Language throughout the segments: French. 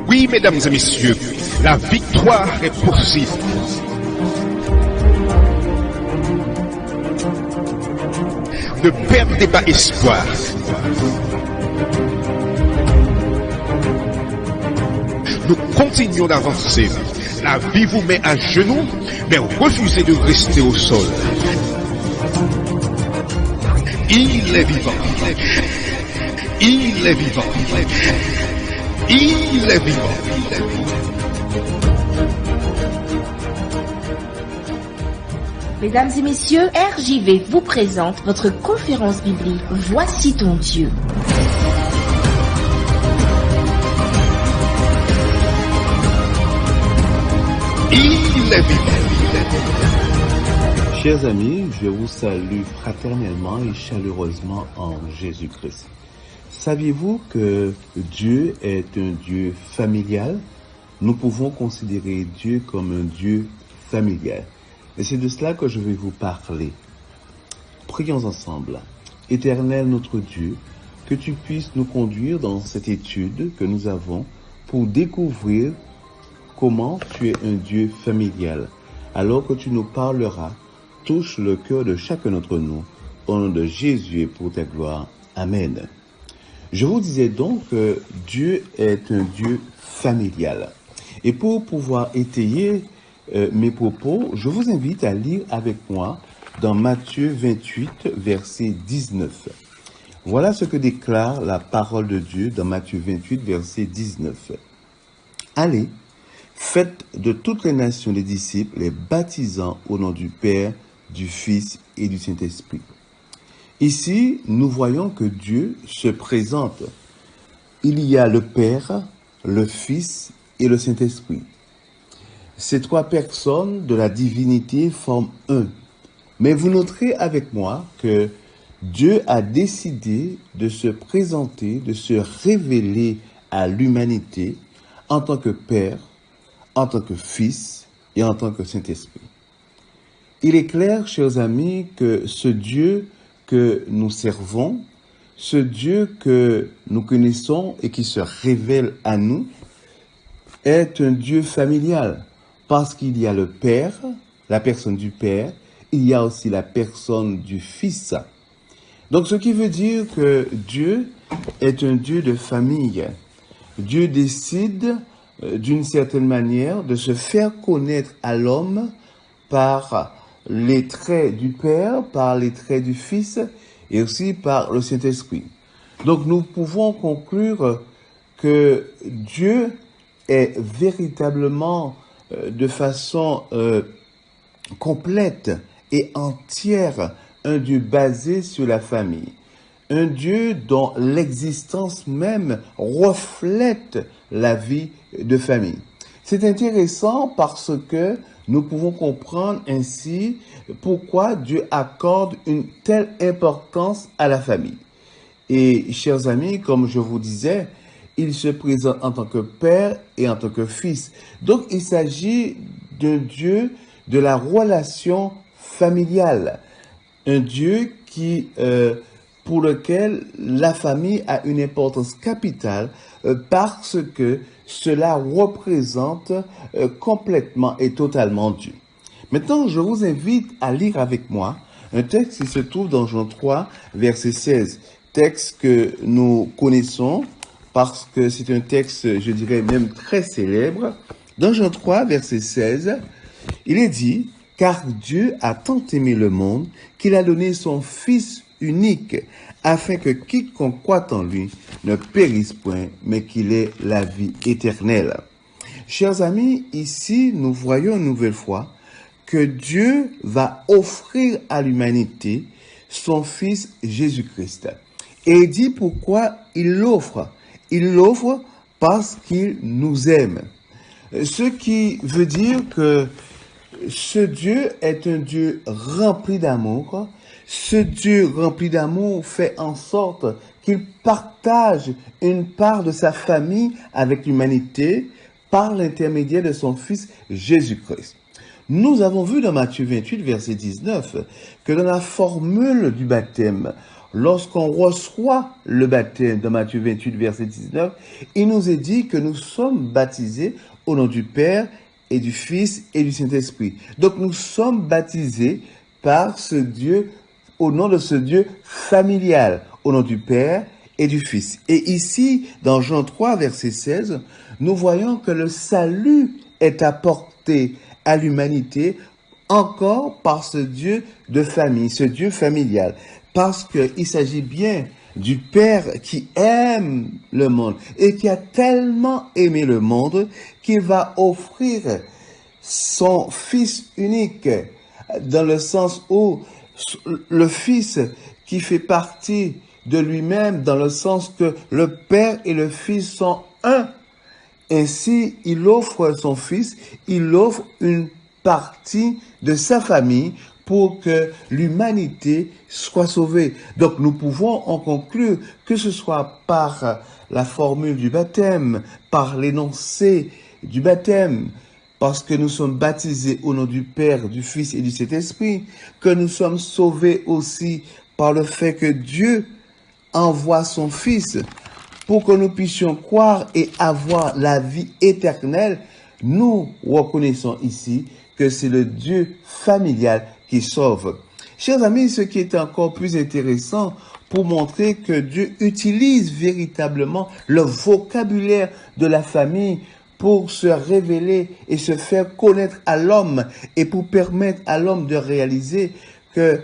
Oui, mesdames et messieurs, la victoire est possible. Ne perdez pas espoir. Nous continuons d'avancer. La vie vous met à genoux, mais refusez de rester au sol. Il est vivant. Il est vivant. Il est vivant. Mesdames et messieurs, RJV vous présente votre conférence biblique Voici ton Dieu. Il est vivant. Chers amis, je vous salue fraternellement et chaleureusement en Jésus-Christ. Saviez-vous que Dieu est un Dieu familial? Nous pouvons considérer Dieu comme un Dieu familial. Et c'est de cela que je vais vous parler. Prions ensemble. Éternel notre Dieu, que tu puisses nous conduire dans cette étude que nous avons pour découvrir comment tu es un Dieu familial. Alors que tu nous parleras, touche le cœur de chacun d'entre nous. Au nom de Jésus et pour ta gloire. Amen. Je vous disais donc que Dieu est un Dieu familial. Et pour pouvoir étayer mes propos, je vous invite à lire avec moi dans Matthieu 28, verset 19. Voilà ce que déclare la parole de Dieu dans Matthieu 28, verset 19. Allez, faites de toutes les nations des disciples, les baptisant au nom du Père, du Fils et du Saint-Esprit. Ici, nous voyons que Dieu se présente. Il y a le Père, le Fils et le Saint-Esprit. Ces trois personnes de la divinité forment un. Mais vous noterez avec moi que Dieu a décidé de se présenter, de se révéler à l'humanité en tant que Père, en tant que Fils et en tant que Saint-Esprit. Il est clair, chers amis, que ce Dieu que nous servons, ce Dieu que nous connaissons et qui se révèle à nous, est un Dieu familial, parce qu'il y a le Père, la personne du Père, il y a aussi la personne du Fils. Donc ce qui veut dire que Dieu est un Dieu de famille. Dieu décide d'une certaine manière de se faire connaître à l'homme par les traits du Père, par les traits du Fils et aussi par le Saint-Esprit. Donc nous pouvons conclure que Dieu est véritablement de façon complète et entière un Dieu basé sur la famille. Un Dieu dont l'existence même reflète la vie de famille. C'est intéressant parce que nous pouvons comprendre ainsi pourquoi Dieu accorde une telle importance à la famille. Et chers amis, comme je vous disais, il se présente en tant que Père et en tant que Fils. Donc il s'agit d'un Dieu de la relation familiale. Un Dieu qui, pour lequel la famille a une importance capitale parce que cela représente complètement et totalement Dieu. Maintenant, je vous invite à lire avec moi un texte qui se trouve dans Jean 3, verset 16. Texte que nous connaissons parce que c'est un texte, je dirais même très célèbre. Dans Jean 3, verset 16, il est dit « Car Dieu a tant aimé le monde qu'il a donné son Fils unique, afin que quiconque croit en lui ne périsse point, mais qu'il ait la vie éternelle. » Chers amis, ici, nous voyons une nouvelle fois que Dieu va offrir à l'humanité son Fils Jésus-Christ. Et il dit pourquoi il l'offre. Il l'offre parce qu'il nous aime. Ce qui veut dire que ce Dieu est un Dieu rempli d'amour. Ce Dieu rempli d'amour fait en sorte qu'il partage une part de sa famille avec l'humanité par l'intermédiaire de son Fils Jésus-Christ. Nous avons vu dans Matthieu 28, verset 19, que dans la formule du baptême, lorsqu'on reçoit le baptême, dans Matthieu 28, verset 19, il nous est dit que nous sommes baptisés au nom du Père et du Fils et du Saint-Esprit. Donc nous sommes baptisés par ce Dieu, au nom de ce Dieu familial, au nom du Père et du Fils. Et ici, dans Jean 3, verset 16, nous voyons que le salut est apporté à l'humanité encore par ce Dieu de famille, ce Dieu familial. Parce qu'il s'agit bien du Père qui aime le monde et qui a tellement aimé le monde qu'il va offrir son Fils unique, dans le sens où le Fils qui fait partie de lui-même, dans le sens que le Père et le Fils sont un. Ainsi, il offre son Fils, il offre une partie de sa famille pour que l'humanité soit sauvée. Donc nous pouvons en conclure, que ce soit par la formule du baptême, par l'énoncé du baptême, parce que nous sommes baptisés au nom du Père, du Fils et du Saint-Esprit, que nous sommes sauvés aussi par le fait que Dieu envoie son Fils pour que nous puissions croire et avoir la vie éternelle. Nous reconnaissons ici que c'est le Dieu familial qui sauve. Chers amis, ce qui est encore plus intéressant pour montrer que Dieu utilise véritablement le vocabulaire de la famille pour se révéler et se faire connaître à l'homme et pour permettre à l'homme de réaliser que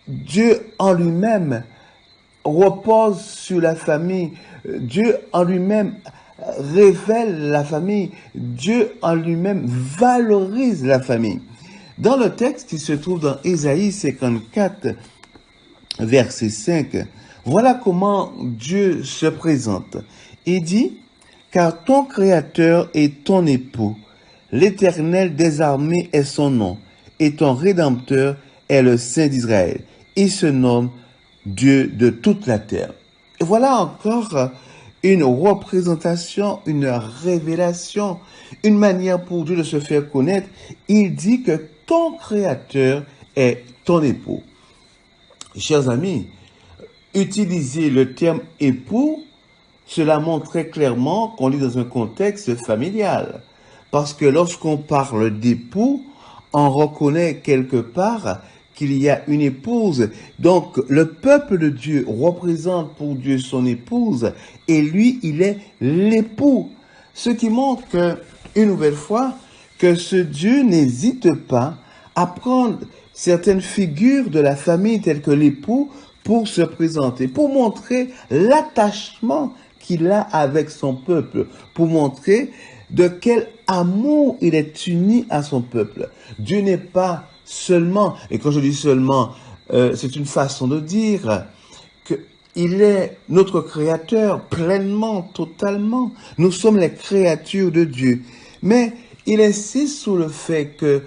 Dieu en lui-même repose sur la famille. Dieu en lui-même révèle la famille. Dieu en lui-même valorise la famille. Dans le texte qui se trouve dans Ésaïe 54, verset 5, voilà comment Dieu se présente. Il dit, « Car ton Créateur est ton époux, l'Éternel des armées est son nom, et ton Rédempteur est le Saint d'Israël. Il se nomme Dieu de toute la terre. » Et voilà encore une représentation, une révélation, une manière pour Dieu de se faire connaître. Il dit que ton Créateur est ton époux. Chers amis, utiliser le terme époux, cela montre très clairement qu'on est dans un contexte familial. Parce que lorsqu'on parle d'époux, on reconnaît quelque part qu'il y a une épouse. Donc, le peuple de Dieu représente pour Dieu son épouse et lui, il est l'époux. Ce qui montre que, une nouvelle fois, que ce Dieu n'hésite pas à prendre certaines figures de la famille telles que l'époux pour se présenter, pour montrer l'attachement qu'il a avec son peuple, pour montrer de quel amour il est uni à son peuple. Dieu n'est pas seulement, et quand je dis seulement, c'est une façon de dire qu'il est notre créateur pleinement, totalement. Nous sommes les créatures de Dieu. Mais il insiste sur le fait que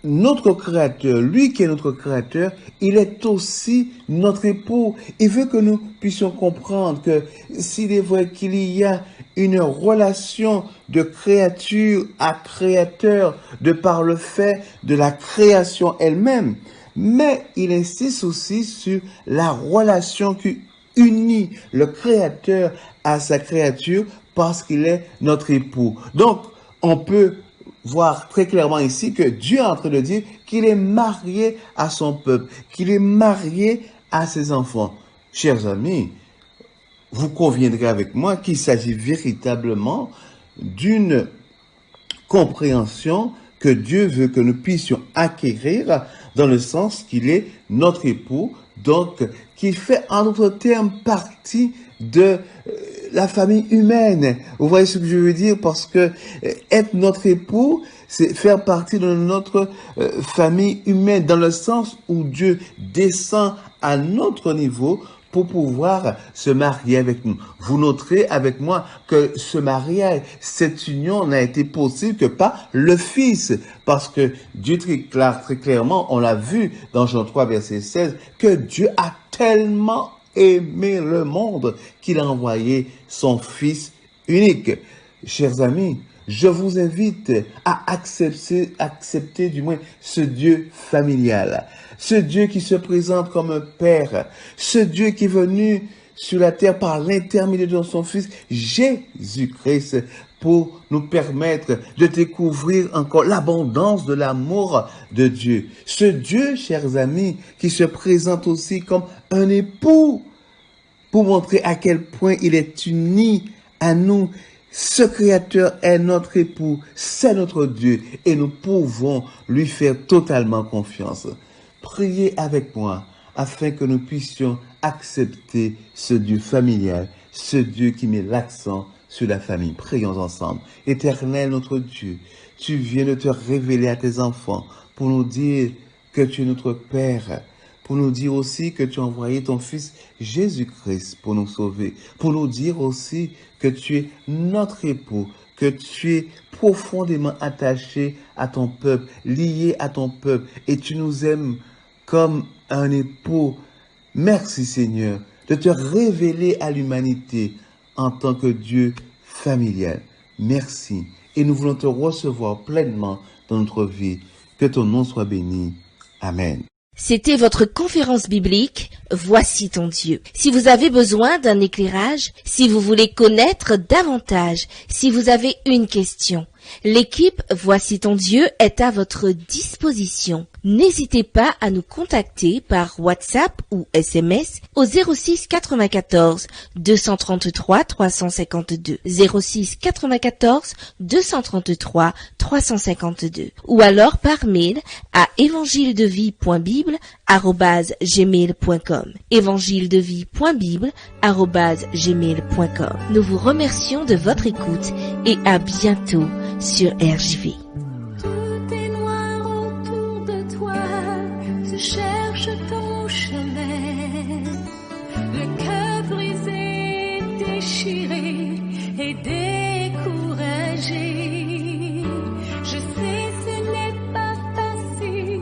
notre créateur, lui qui est notre créateur, il est aussi notre époux. Il veut que nous puissions comprendre que s'il est vrai qu'il y a une relation de créature à créateur de par le fait de la création elle-même, mais il insiste aussi sur la relation qui unit le créateur à sa créature parce qu'il est notre époux. Donc, on peut voir très clairement ici que Dieu est en train de dire qu'il est marié à son peuple, qu'il est marié à ses enfants. Chers amis, vous conviendrez avec moi qu'il s'agit véritablement d'une compréhension que Dieu veut que nous puissions acquérir dans le sens qu'il est notre époux, donc qui fait en d'autres termes partie de la famille humaine. Vous voyez ce que je veux dire? Parce que être notre époux, c'est faire partie de notre famille humaine, dans le sens où Dieu descend à notre niveau pour pouvoir se marier avec nous. Vous noterez avec moi que ce mariage, cette union n'a été possible que par le Fils. Parce que Dieu très clairement, on l'a vu dans Jean 3, verset 16, que Dieu a tellement aimé le monde qu'il a envoyé son Fils unique. Chers amis, je vous invite à accepter du moins ce Dieu familial. ce Dieu qui se présente comme un Père, ce Dieu qui est venu sur la terre par l'intermédiaire de son Fils Jésus-Christ pour nous permettre de découvrir encore l'abondance de l'amour de Dieu. Ce Dieu, chers amis, qui se présente aussi comme un époux pour montrer à quel point il est uni à nous. Ce Créateur est notre époux, c'est notre Dieu et nous pouvons lui faire totalement confiance. Priez avec moi afin que nous puissions accepter ce Dieu familial, ce Dieu qui met l'accent sur la famille. Prions ensemble. Éternel notre Dieu, tu viens de te révéler à tes enfants pour nous dire que tu es notre Père, pour nous dire aussi que tu as envoyé ton Fils Jésus-Christ pour nous sauver, pour nous dire aussi que tu es notre époux, que tu es profondément attaché à ton peuple, lié à ton peuple, et tu nous aimes comme un époux. Merci Seigneur de te révéler à l'humanité en tant que Dieu familial. Merci. Et nous voulons te recevoir pleinement dans notre vie. Que ton nom soit béni. Amen. C'était votre conférence biblique Voici ton Dieu. Si vous avez besoin d'un éclairage, si vous voulez connaître davantage, si vous avez une question, l'équipe Voici ton Dieu est à votre disposition. N'hésitez pas à nous contacter par WhatsApp ou SMS au 06 94 233 352 06 94 233 352 ou alors par mail à évangiledevie.bible@gmail.com évangiledevie.bible@gmail.com. Nous vous remercions de votre écoute et à bientôt sur RJV. Tu cherches ton chemin, le cœur brisé, déchiré et découragé. Je sais ce n'est pas facile,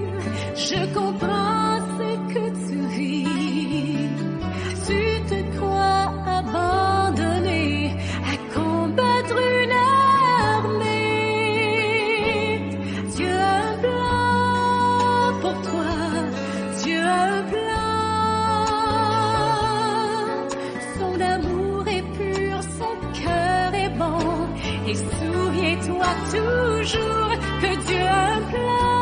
je comprends ce que tu vis. Tu te crois abandonné à combattre une armée. Dieu a un plan pour toi. Dieu a un plan. Son amour est pur, son cœur est bon. Et souviens-toi toujours que Dieu a un plan.